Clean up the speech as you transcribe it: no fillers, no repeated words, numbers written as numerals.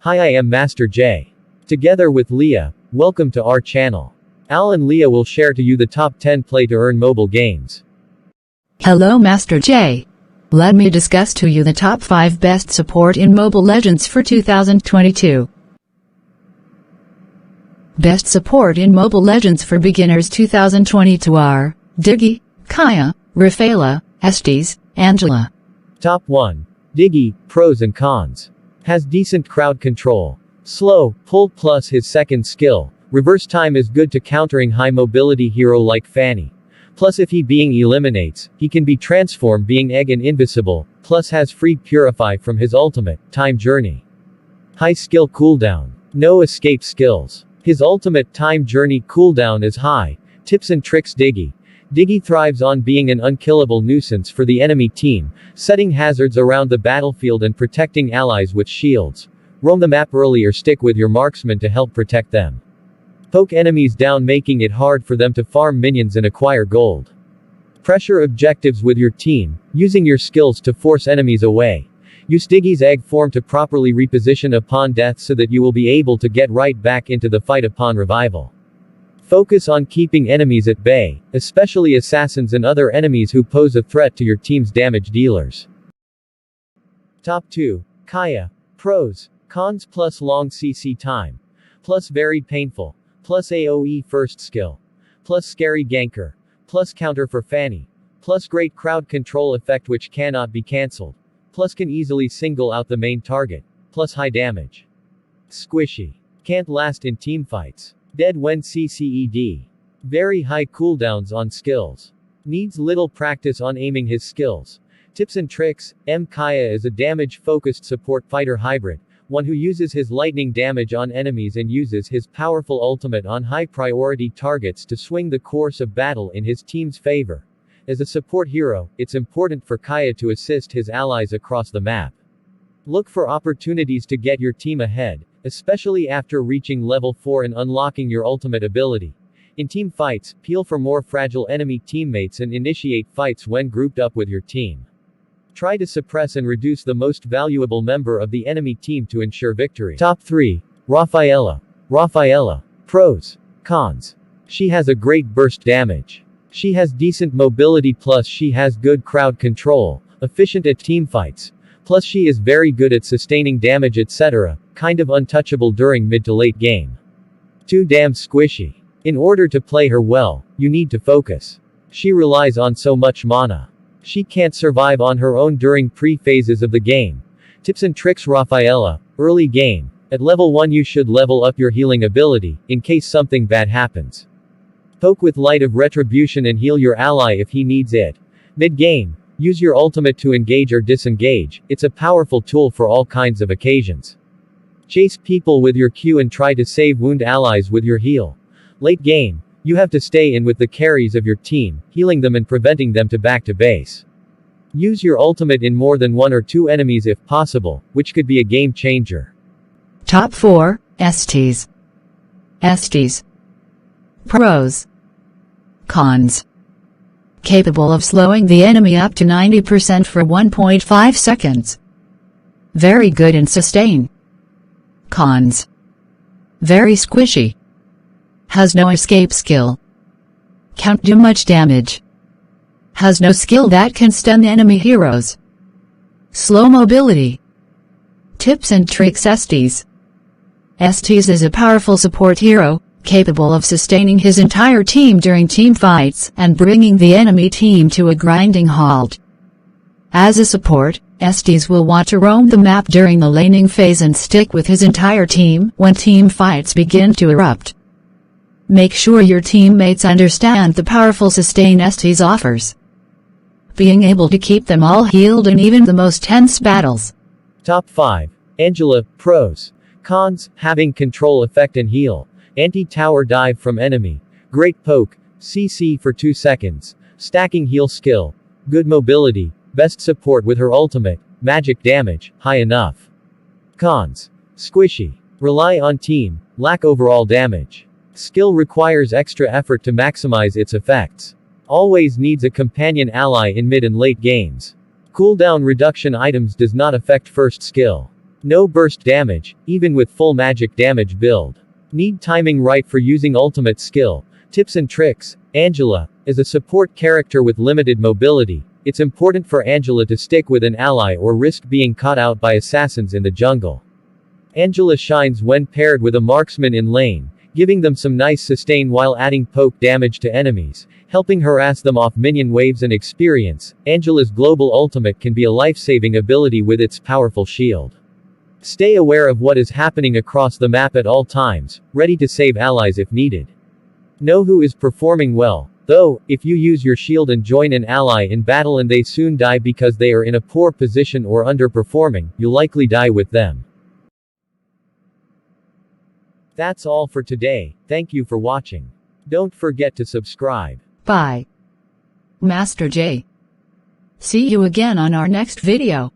Hi, I am Master J. Together with Leah, welcome to our channel. Al and Leah will share to you the top 10 play-to-earn mobile games. Hello Master J. Let me discuss to you the top 5 best support in Mobile Legends for 2022. Best support in Mobile Legends for beginners 2022 are Diggy, Kaya, Rafaela, Estes, Angela. Top 1. Diggy, pros and cons. Has decent crowd control. Slow, pull plus his second skill. Reverse time is good to countering high mobility hero like Fanny. Plus if he being eliminates, he can be transformed being egg and invisible, plus has free purify from his ultimate, time journey. High skill cooldown. No escape skills. His ultimate time journey cooldown is high. Tips and tricks Diggy. Diggy thrives on being an unkillable nuisance for the enemy team, setting hazards around the battlefield and protecting allies with shields. Roam the map early or stick with your marksman to help protect them. Poke enemies down making it hard for them to farm minions and acquire gold. Pressure objectives with your team, using your skills to force enemies away. Use Diggy's egg form to properly reposition upon death so that you will be able to get right back into the fight upon revival. Focus on keeping enemies at bay, especially assassins and other enemies who pose a threat to your team's damage dealers. Top 2. Kaya. Pros. Cons plus long CC time. Plus very painful. Plus AoE first skill. Plus scary ganker. Plus counter for Fanny. Plus great crowd control effect which cannot be cancelled. Plus can easily single out the main target. Plus high damage. Squishy. Can't last in teamfights. Dead when CCED. Very high cooldowns on skills. Needs little practice on aiming his skills. Tips and tricks. Kaya is a damage-focused support fighter hybrid, one who uses his lightning damage on enemies and uses his powerful ultimate on high-priority targets to swing the course of battle in his team's favor. As a support hero, it's important for Kaya to assist his allies across the map. Look for opportunities to get your team ahead, especially after reaching level 4 and unlocking your ultimate ability. In team fights, peel for more fragile enemy teammates and initiate fights when grouped up with your team. Try to suppress and reduce the most valuable member of the enemy team to ensure victory. Top 3. Rafaela. Rafaela. Pros. Cons. She has a great burst damage. She has decent mobility plus she has good crowd control, efficient at teamfights. Plus she is very good at sustaining damage etc., kind of untouchable during mid to late game. Too damn squishy. In order to play her well, you need to focus. She relies on so much mana. She can't survive on her own during pre-phases of the game. Tips and tricks Rafaela. Early game. At level 1 you should level up your healing ability, in case something bad happens. Poke with Light of Retribution and heal your ally if he needs it. Mid-game. Use your ultimate to engage or disengage, it's a powerful tool for all kinds of occasions. Chase people with your Q and try to save wound allies with your heal. Late game. You have to stay in with the carries of your team, healing them and preventing them to back to base. Use your ultimate in more than 1 or 2 enemies if possible, which could be a game changer. Top 4. Estes. Estes. Pros. Cons. Capable of slowing the enemy up to 90% for 1.5 seconds. Very good in sustain. Cons. Very squishy. Has no escape skill. Can't do much damage. Has no skill that can stun enemy heroes. Slow mobility. Tips and tricks Estes. Estes is a powerful support hero, capable of sustaining his entire team during team fights and bringing the enemy team to a grinding halt. As a support, Estes will want to roam the map during the laning phase and stick with his entire team when team fights begin to erupt. Make sure your teammates understand the powerful sustain Estes offers, being able to keep them all healed in even the most tense battles. Top 5. Angela. Pros. Cons. Having control effect and heal. Anti-tower dive from enemy. Great poke. CC for 2 seconds. Stacking heal skill. Good mobility. Best support with her ultimate. Magic damage. High enough. Cons. Squishy. Rely on team. Lack overall damage. Skill requires extra effort to maximize its effects. Always needs a companion ally in mid and late games. Cooldown reduction items does not affect first skill. No burst damage, even with full magic damage build. Need timing right for using ultimate skill. Tips and tricks. Angela is a support character with limited mobility. It's important for Angela to stick with an ally or risk being caught out by assassins in the jungle. Angela shines when paired with a marksman in lane, giving them some nice sustain while adding poke damage to enemies, helping harass them off minion waves and experience. Angela's global ultimate can be a life-saving ability with its powerful shield. Stay aware of what is happening across the map at all times, ready to save allies if needed. Know who is performing well, though. If you use your shield and join an ally in battle and they soon die because they are in a poor position or underperforming, you'll likely die with them. That's all for today. Thank you for watching. Don't forget to subscribe. Bye. Master J. See you again on our next video.